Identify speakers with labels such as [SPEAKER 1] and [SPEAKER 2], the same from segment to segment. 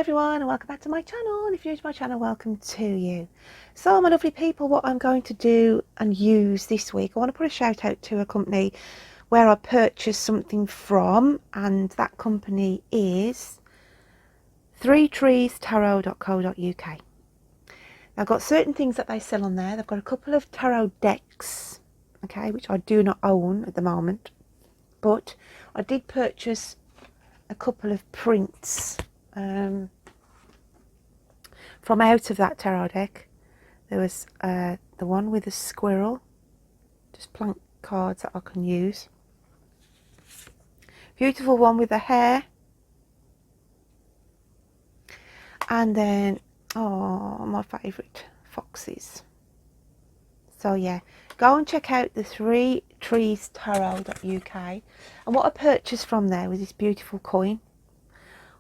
[SPEAKER 1] everyone, and welcome back to my channel. And if you're new to my channel, welcome to you. So my lovely people, what I'm going to do and use this week, I want to put a shout out to a company where I purchased something from, and that company is 3treestarot.co.uk. I've got certain things that they sell on there. They've got a couple of tarot decks, okay, which I do not own at the moment, but I did purchase a couple of prints from out of that tarot deck. There was the one with a squirrel, just blank cards that I can use. Beautiful one with the hair. And then, oh, my favourite, foxes. So yeah, go and check out the 3treestarot.uk. And what I purchased from there was this beautiful coin.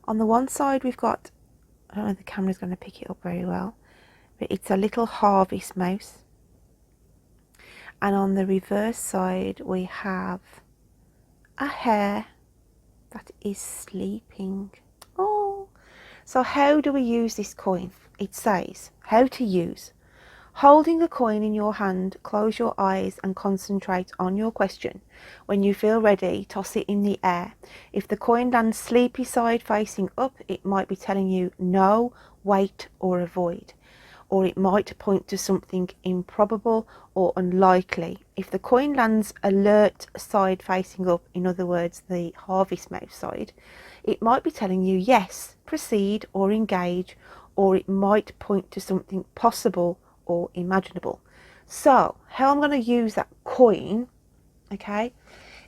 [SPEAKER 1] On the one side we've got, I don't know if the camera's going to pick it up very well, but it's a little harvest mouse. And on the reverse side we have a hare that is sleeping. Oh, so how do we use this coin? It says how to use. Holding the coin in your hand, close your eyes and concentrate on your question. When you feel ready, toss it in the air. If the coin lands sleepy side facing up, it might be telling you no, wait or avoid. Or it might point to something improbable or unlikely. If the coin lands alert side facing up, in other words the harvest mouse side, it might be telling you yes, proceed or engage, or it might point to something possible or imaginable. So how I'm going to use that coin, okay,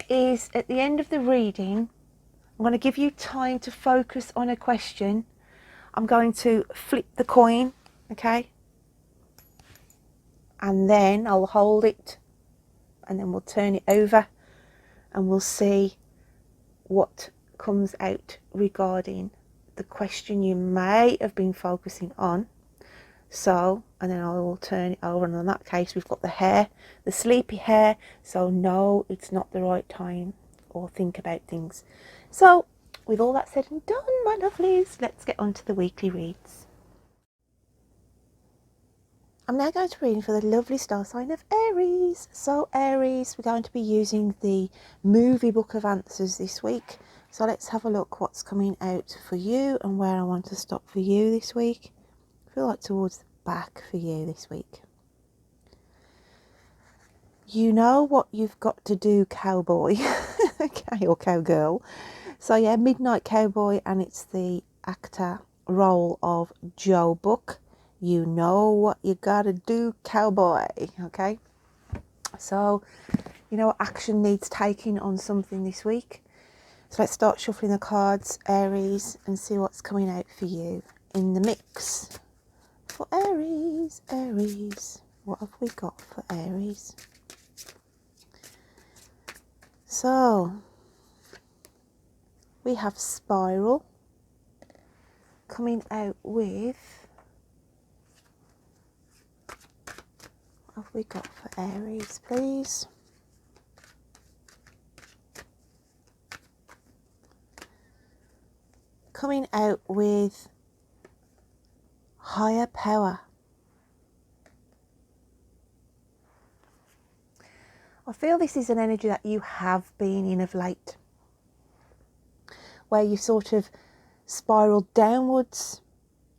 [SPEAKER 1] is at the end of the reading I'm going to give you time to focus on a question. I'm going to flip the coin, okay, and then I'll hold it and then we'll turn it over and we'll see what comes out regarding the question you may have been focusing on. So, and then I will turn it over, and in that case we've got the hare, the sleepy hare, so no, it's not the right time, or think about things. So with all that said and done, my lovelies, let's get on to the weekly reads. I'm now going to read for the lovely star sign of Aries. So Aries, we're going to be using the movie book of answers this week. So let's have a look what's coming out for you and where I want to stop for you this week. I feel like towards the back for you this week. You know what you've got to do, cowboy. Okay, or cowgirl. So yeah, Midnight Cowboy, and it's the actor role of Joe Buck. You know what you gotta do, cowboy. Okay, so you know what action needs taking on something this week. So let's start shuffling the cards, Aries, and see what's coming out for you in the mix. For Aries, Aries, what have we got for Aries? So we have Spiral coming out with, what have we got for Aries, please? Coming out with Higher Power. I feel this is an energy that you have been in of late, where you sort of spiraled downwards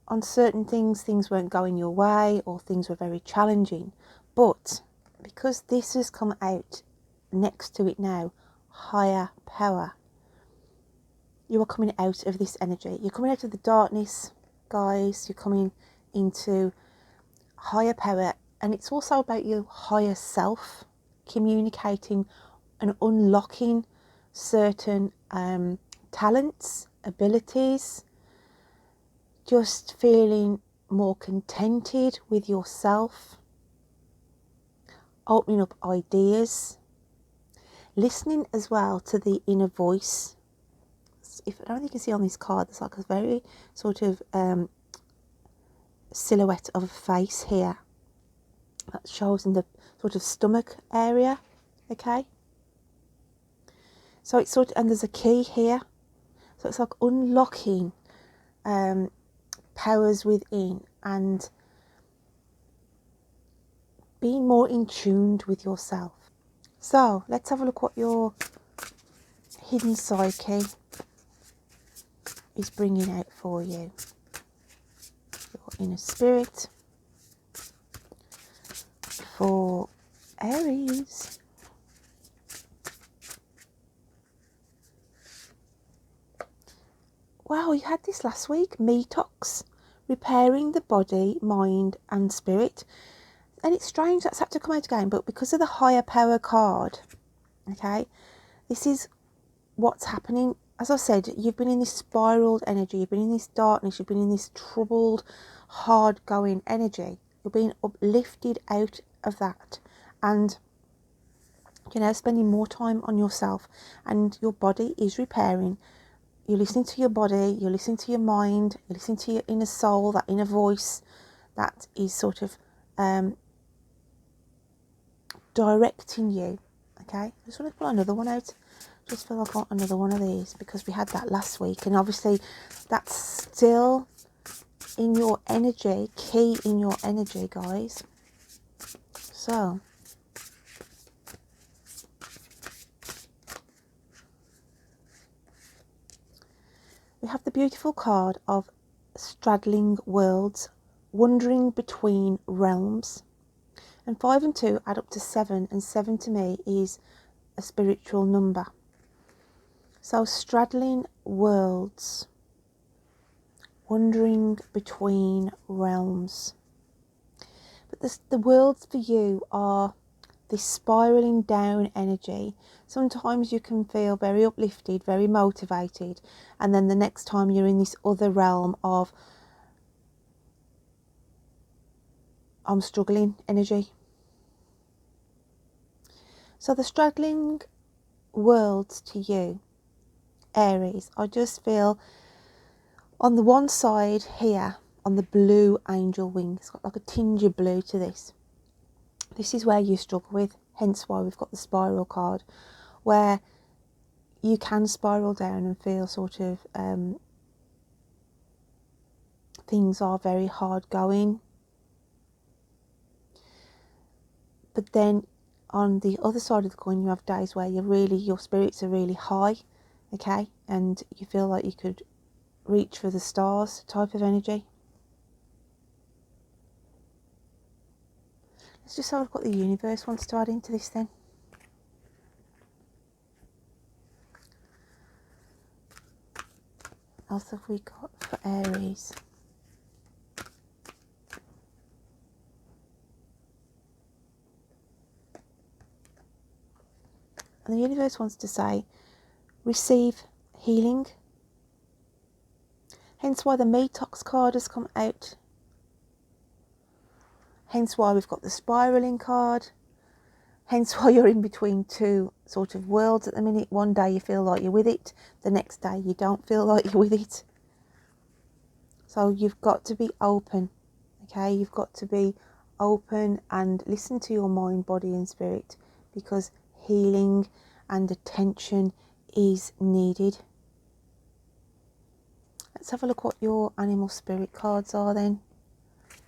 [SPEAKER 1] on certain things. Things weren't going your way, or things were very challenging. But because this has come out next to it now, Higher Power, you are coming out of this energy. You're coming out of the darkness, guys. You're coming into higher power, and it's also about your higher self, communicating and unlocking certain talents, abilities, just feeling more contented with yourself, opening up ideas, listening as well to the inner voice. If I don't think you can see on this card, there's like a very sort of silhouette of a face here that shows in the sort of stomach area. Okay, so it's sort of, and there's a key here, so it's like unlocking powers within and being more in tune with yourself. So let's have a look what your hidden psyche is bringing out for you. Your inner spirit for Aries. Wow, you had this last week. Detox, repairing the body, mind and spirit. And it's strange that's had to come out again, but because of the higher power card, okay, this is what's happening. As I said, you've been in this spiraled energy, you've been in this darkness, you've been in this troubled, hard going energy. You're being uplifted out of that, and you're now spending more time on yourself, and your body is repairing. You're listening to your body, you're listening to your mind, you're listening to your inner soul, that inner voice that is sort of directing you. Okay, I just want to pull another one out. Just feel like I want another one of these because we had that last week, and obviously that's still in your energy, key in your energy, guys. So we have the beautiful card of straddling worlds, wandering between realms. And 5 and 2 add up to 7, and 7 to me is a spiritual number. So straddling worlds, wandering between realms. But the worlds for you are this spiraling down energy. Sometimes you can feel very uplifted, very motivated, and then the next time you're in this other realm of I'm struggling energy. So the straddling worlds to you, Aries, I just feel on the one side here, on the blue angel wing, it's got like a tinge of blue to this. This is where you struggle with, hence why we've got the spiral card, where you can spiral down and feel sort of things are very hard going. But then on the other side of the coin, you have days where your spirits are really high, okay, and you feel like you could reach for the stars type of energy. Let's just have a look what the universe wants to add into this then. What else have we got for Aries? And the universe wants to say, receive healing. Hence why the Detox card has come out. Hence why we've got the spiraling card. Hence why you're in between two sort of worlds at the minute. One day you feel like you're with it. The next day you don't feel like you're with it. So you've got to be open. Okay, you've got to be open and listen to your mind, body and spirit, because healing and attention is needed. Let's have a look what your animal spirit cards are then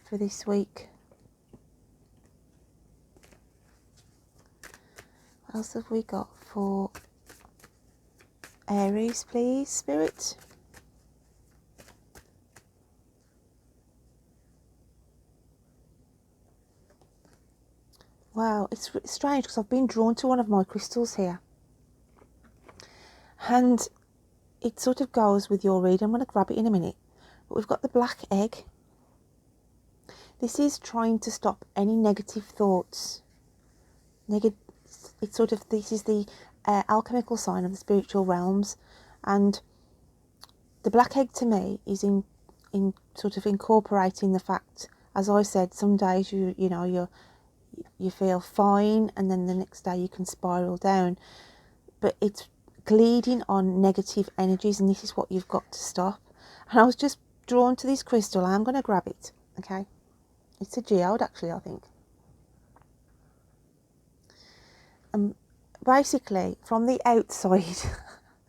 [SPEAKER 1] for this week. What else have we got for Aries, please, Spirit? Wow, it's strange because I've been drawn to one of my crystals here. And it sort of goes with your read. I'm going to grab it in a minute. But we've got the black egg. This is trying to stop any negative thoughts. It's sort of, this is the alchemical sign of the spiritual realms. And the black egg to me is in sort of incorporating the fact, as I said, some days you feel fine and then the next day you can spiral down. But it's leading on negative energies, and this is what you've got to stop. And I was just drawn to this crystal. I'm going to grab it, okay? It's a geode, actually, I think. Basically, from the outside,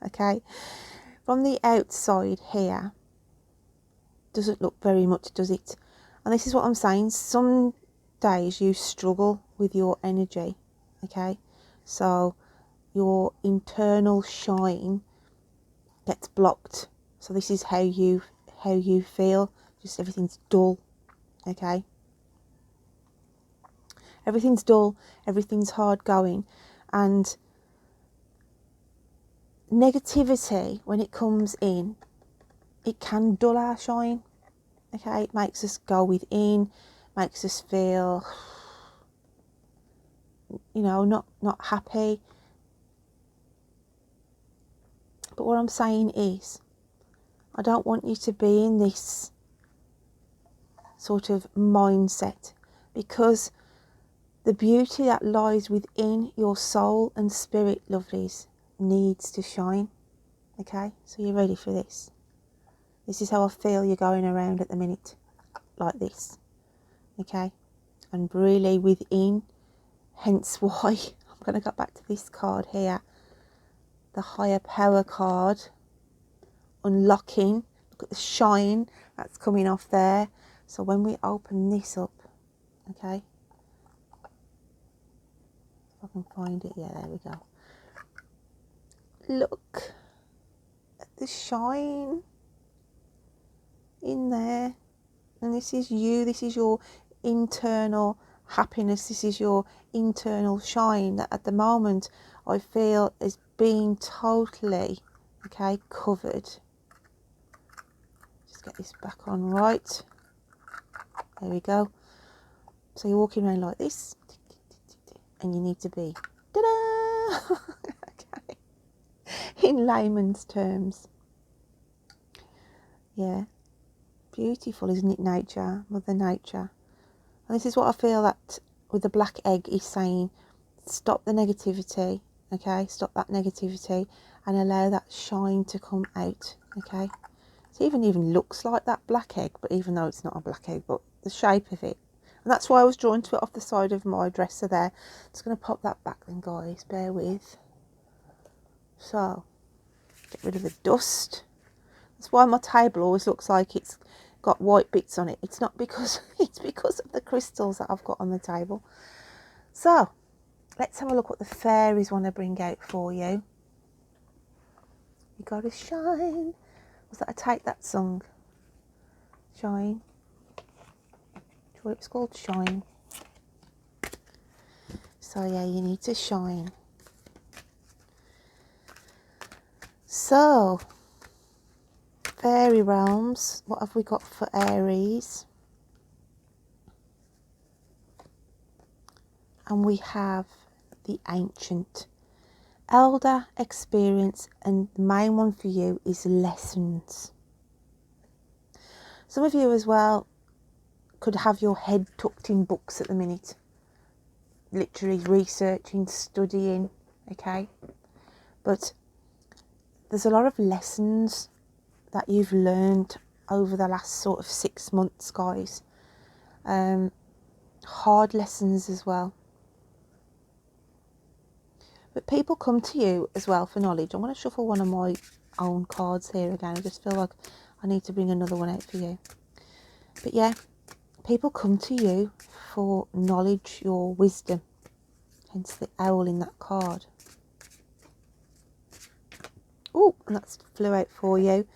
[SPEAKER 1] okay, from the outside here, doesn't look very much, does it? And this is what I'm saying. Some days you struggle with your energy, okay? So your internal shine gets blocked. So this is how you feel. Just everything's dull, okay? Everything's dull, everything's hard going, and negativity, when it comes in, it can dull our shine, okay? It makes us go within, makes us feel, you know, not happy. But what I'm saying is, I don't want you to be in this sort of mindset, because the beauty that lies within your soul and spirit, lovelies, needs to shine, okay? So you're ready for this. This is how I feel you're going around at the minute, like this, okay? And really within, hence why I'm going to go back to this card here, the higher power card, unlocking. Look at the shine that's coming off there. So when we open this up, okay, if I can find it, yeah, there we go. Look at the shine in there. And this is you, this is your internal happiness, this is your internal shine that at the moment I feel is being totally, okay, covered. Just get this back on right. There we go. So you're walking around like this, and you need to be, ta-da! Okay. In layman's terms. Yeah. Beautiful, isn't it, nature? Mother Nature. And this is what I feel that with the black egg is saying. Stop the negativity, okay? Stop that negativity and allow that shine to come out, okay? So it even looks like that black egg, but even though it's not a black egg, but the shape of it. And that's why I was drawn to it off the side of my dresser there. Just going to pop that back then, guys. Bear with. So, get rid of the dust. That's why my table always looks like it's got white bits on it. It's not because, it's because of the crystals that I've got on the table. So, let's have a look what the fairies want to bring out for you. You gotta shine. Was that a Take That song? Shine. It's called Shine. So yeah, you need to shine. So, fairy realms, what have we got for Aries? And we have the Ancient. Elder, experience, and the main one for you is lessons. Some of you as well could have your head tucked in books at the minute. Literally researching, studying, okay? But there's a lot of lessons that you've learned over the last sort of 6 months, guys. Hard lessons as well. But people come to you as well for knowledge. I'm going to shuffle one of my own cards here again. I just feel like I need to bring another one out for you. But yeah, people come to you for knowledge, your wisdom. Hence the owl in that card. Oh, and that's flew out for you.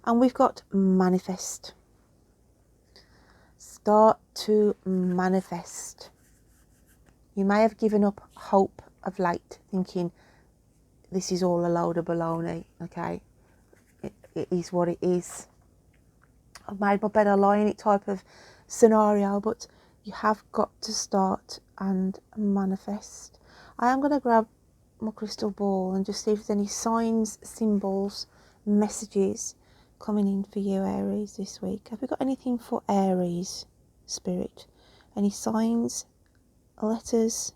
[SPEAKER 1] And we've got manifest. Start to manifest. You may have given up hope of late, thinking this is all a load of baloney, okay? It is what it is. I've made my bed, I lie in it type of scenario, but you have got to start and manifest. I am going to grab my crystal ball and just see if there's any signs, symbols, messages coming in for you, Aries, this week. Have we got anything for Aries, Spirit? Any signs, letters?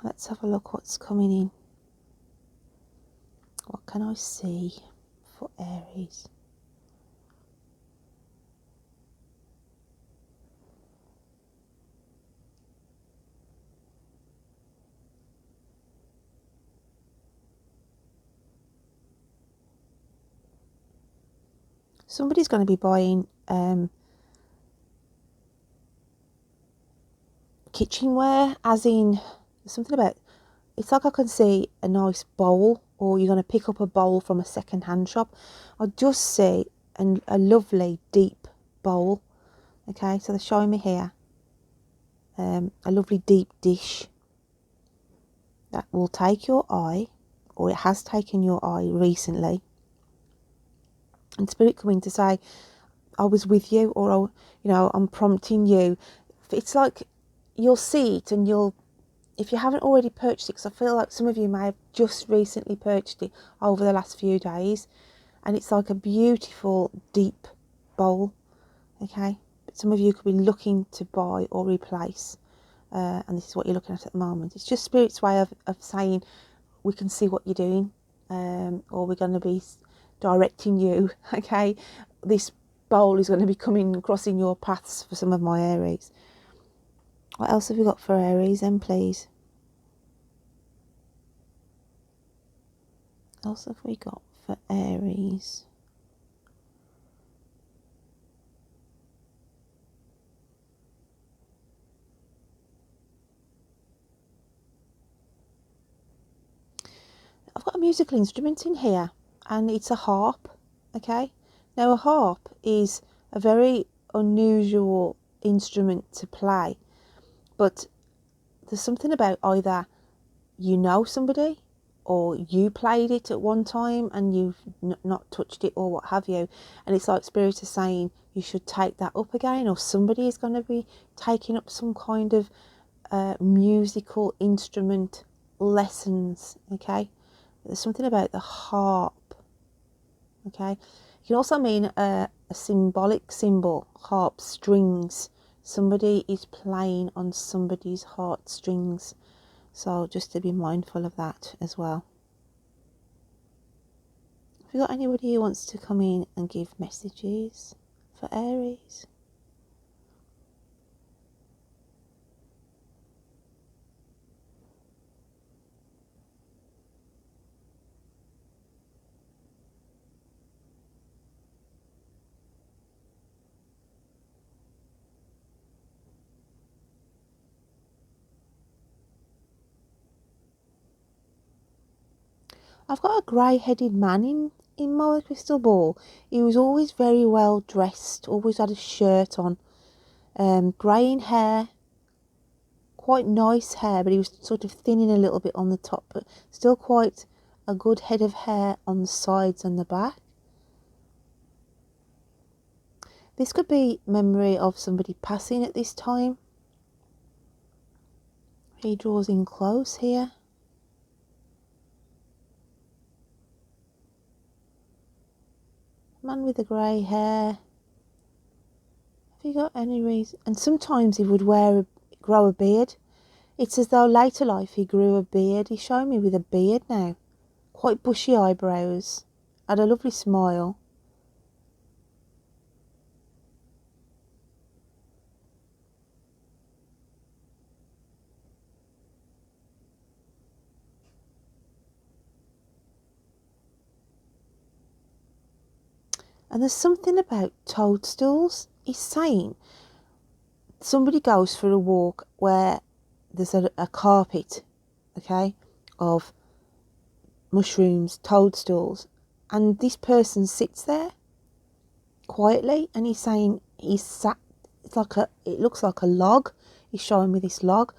[SPEAKER 1] Let's have a look what's coming in. What can I see for Aries? Somebody's going to be buying kitchenware, as in something about, it's like I can see a nice bowl, or you're going to pick up a bowl from a second-hand shop. I just see a lovely deep bowl. Okay, so they're showing me here a lovely deep dish that will take your eye, or it has taken your eye recently, and spirit coming to say, I was with you, or I'm prompting you. It's like you'll see it, and if you haven't already purchased it, because I feel like some of you may have just recently purchased it over the last few days, and it's like a beautiful deep bowl. Okay, but some of you could be looking to buy or replace, and this is what you're looking at the moment. It's just Spirit's way of saying, we can see what you're doing, or we're going to be directing you. Okay, this bowl is going to be crossing your paths for some of my Aries. What else have we got for Aries then, please? What else have we got for Aries? I've got a musical instrument in here, and it's a harp. Okay, now a harp is a very unusual instrument to play, but there's something about either you know somebody, or you played it at one time and you've not touched it, or what have you, and it's like Spirit is saying you should take that up again, or somebody is going to be taking up some kind of musical instrument lessons. Okay, there's something about the harp. Okay, it can also mean a symbolic symbol, harp strings. Somebody is playing on somebody's heartstrings, so just to be mindful of that as well. Have you got anybody who wants to come in and give messages for Aries? I've got a grey-headed man in my crystal ball. He was always very well dressed, always had a shirt on, grey in hair, quite nice hair, but he was sort of thinning a little bit on the top, but still quite a good head of hair on the sides and the back. This could be memory of somebody passing at this time. He draws in close here. Man with the grey hair. Have you got any reason? And sometimes he would grow a beard. It's as though later life he grew a beard. He's showing me with a beard now. Quite bushy eyebrows. Had a lovely smile. And there's something about toadstools. He's saying somebody goes for a walk where there's a carpet, okay, of mushrooms, toadstools, and this person sits there quietly, and he's saying he's sat, it looks like a log. He's showing me this log,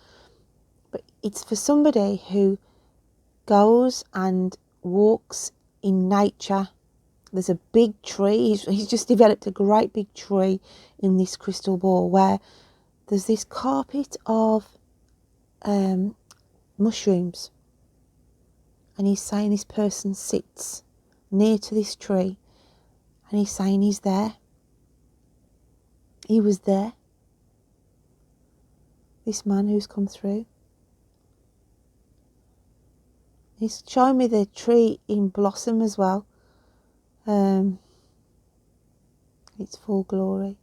[SPEAKER 1] but it's for somebody who goes and walks in nature. There's a big tree. He's just developed a great big tree in this crystal ball where there's this carpet of mushrooms, and he's saying this person sits near to this tree, and he's saying he's there. He was there. This man who's come through. He's showing me the tree in blossom as well. It's full glory.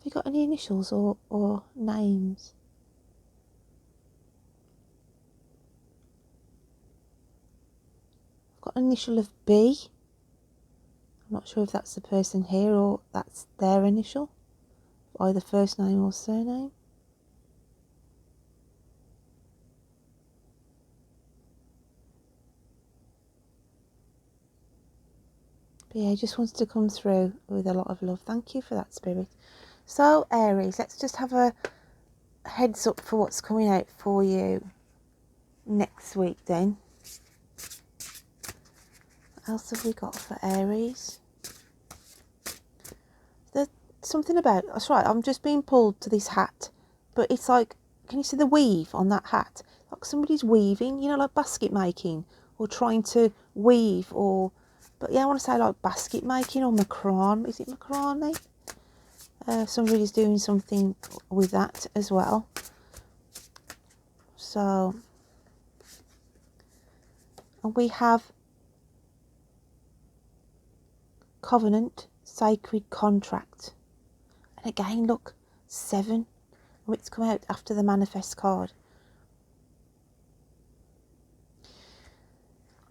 [SPEAKER 1] you got any initials or names? I've got an initial of B. I'm not sure if that's the person here or that's their initial, either first name or surname. But yeah, just wants to come through with a lot of love. Thank you for that, Spirit. So, Aries, let's just have a heads up for what's coming out for you next week then. What else have we got for Aries? There's something about, that's right, I'm just being pulled to this hat, but it's like, can you see the weave on that hat? Like somebody's weaving, you know, like basket making, or trying to weave, or, but yeah, I want to say like basket making or macrame. Is it macrame? Somebody's doing something with that as well. So, and we have covenant, sacred contract. And again, look, 7. It's come out after the manifest card.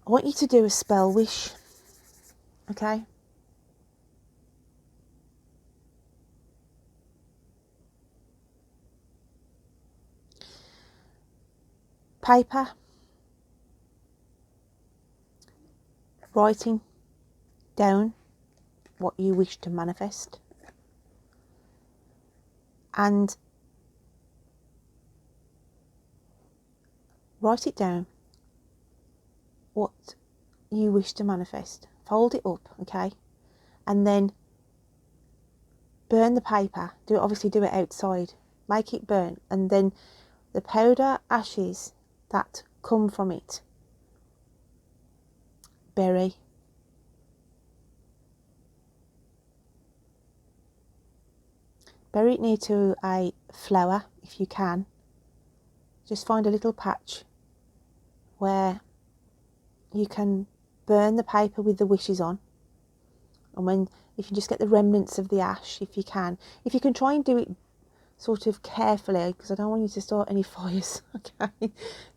[SPEAKER 1] I want you to do a spell wish, okay? Paper, writing down what you wish to manifest, and write it down what you wish to manifest. Fold it up, okay? And then burn the paper. Obviously do it outside. Make it burn, and then the powder ashes that come from it, bury. Bury it near to a flower if you can. Just find a little patch where you can burn the paper with the wishes on. And if you just get the remnants of the ash, if you can try and do it sort of carefully, because I don't want you to start any fires, okay?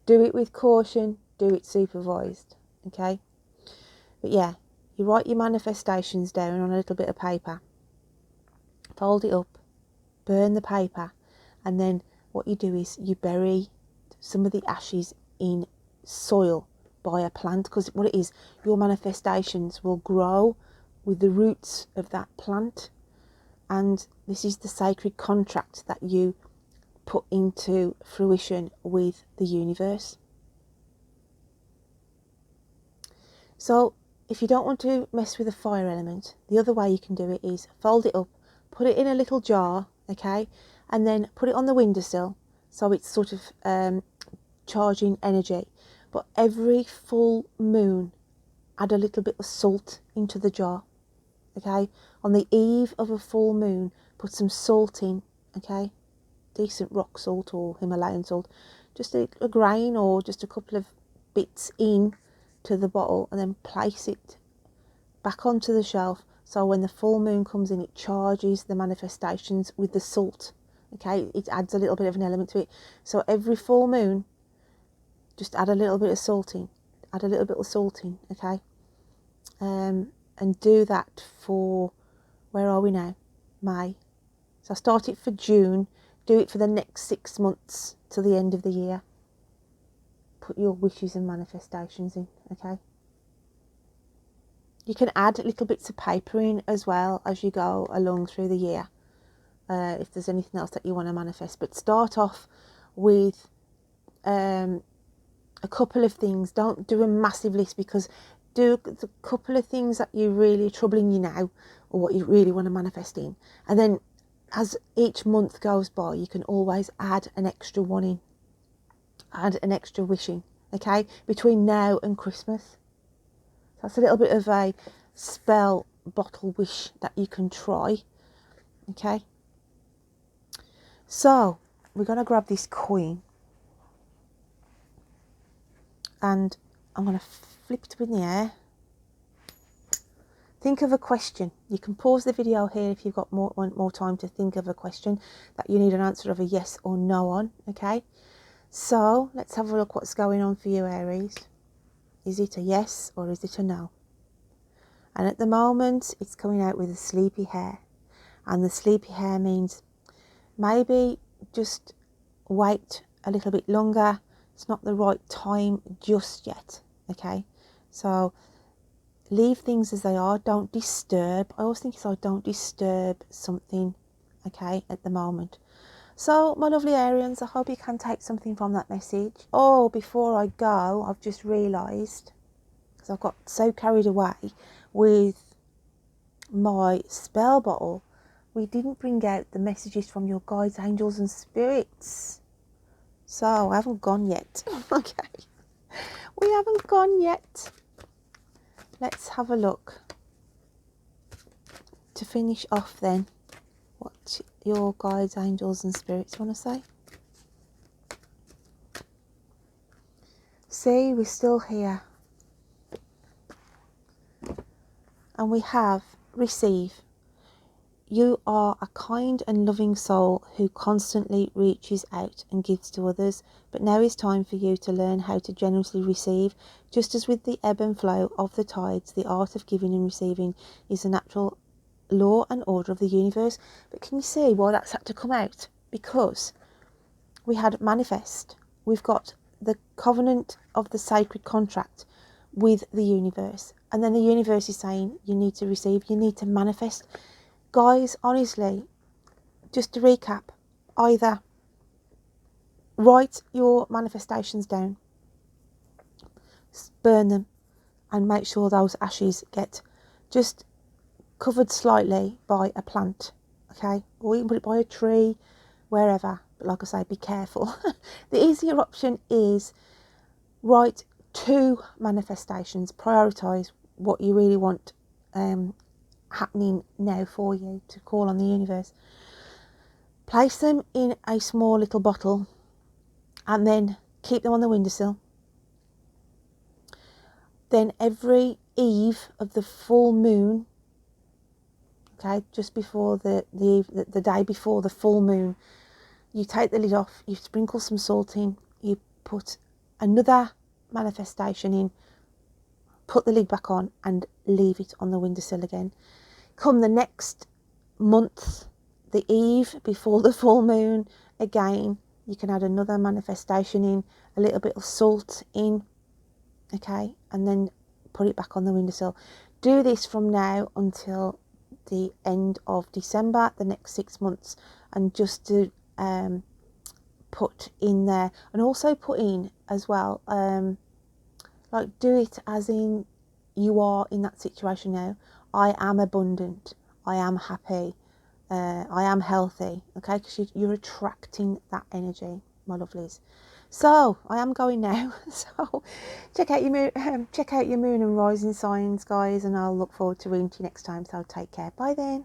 [SPEAKER 1] Do it with caution, do it supervised, okay? But yeah, you write your manifestations down on a little bit of paper, fold it up, burn the paper, and then what you do is you bury some of the ashes in soil by a plant, because what it is, your manifestations will grow with the roots of that plant, and this is the sacred contract that you put into fruition with the universe. So if you don't want to mess with the fire element, the other way you can do it is fold it up, put it in a little jar, okay, and then put it on the windowsill so it's sort of charging energy. But every full moon, add a little bit of salt into the jar, okay? On the eve of a full moon, put some salt in, okay? Decent rock salt or Himalayan salt, just a grain or just a couple of bits in to the bottle, and then place it back onto the shelf, so when the full moon comes in, it charges the manifestations with the salt, okay? It adds a little bit of an element to it. So every full moon, just add a little bit of salt in, okay? And do that for, where are we now? May. So start it for June, do it for the next 6 months till the end of the year. Put your wishes and manifestations in, okay? You can add little bits of paper in as well as you go along through the year, if there's anything else that you want to manifest. But start off with a couple of things. Don't do a massive list, because do a couple of things that you really are troubling you now, or what you really want to manifest in, and then as each month goes by, you can always add an extra one in, add an extra wishing, okay, between now and Christmas. That's a little bit of a spell bottle wish that you can try, okay? So we're going to grab this coin, and I'm going to flip it up in the air. Think of a question. You can pause the video here if you've got want more time to think of a question that you need an answer of a yes or no on, okay? So let's have a look what's going on for you, Aries. Is it a yes or is it a no? And at the moment, it's coming out with a sleepy hair. And the sleepy hair means maybe just wait a little bit longer. It's not the right time just yet, okay? So leave things as they are. Don't disturb. I always think it's like don't disturb something, okay, at the moment. So, my lovely Arians, I hope you can take something from that message. Oh, before I go, I've just realised, because I've got so carried away with my spell bottle, we didn't bring out the messages from your guides, angels and spirits. So, I haven't gone yet. Okay. We haven't gone yet. Let's have a look. To finish off then, what your guides, angels and spirits want to say. See, we're still here. And we have receive. You are a kind and loving soul who constantly reaches out and gives to others, but now is time for you to learn how to generously receive. Just as with the ebb and flow of the tides, the art of giving and receiving is a natural law and order of the universe. But can you see why that's had to come out? Because we had manifest. We've got the covenant of the sacred contract with the universe. And then the universe is saying you need to receive, you need to manifest. Guys, honestly, just to recap, either write your manifestations down, burn them, and make sure those ashes get just covered slightly by a plant, okay? Or you can put it by a tree, wherever. But like I say, be careful. The easier option is write 2 manifestations. Prioritise what you really want happening now for you, to call on the universe. Place them in a small little bottle and then keep them on the windowsill. Then every eve of the full moon, okay, just before the day before the full moon, you take the lid off, you sprinkle some salt in, you put another manifestation in, put the lid back on and leave it on the windowsill again. Come the next month, the eve before the full moon, again, you can add another manifestation in, a little bit of salt in, okay, and then put it back on the windowsill. Do this from now until the end of December, the next 6 months, and just to put in there, and also put in as well, like do it as in you are in that situation now. I am abundant, I am happy, I am healthy, okay, because you're attracting that energy, my lovelies. So I am going now. So check out your moon, check out your moon and rising signs, guys, and I'll look forward to reading to you next time. So take care. Bye then.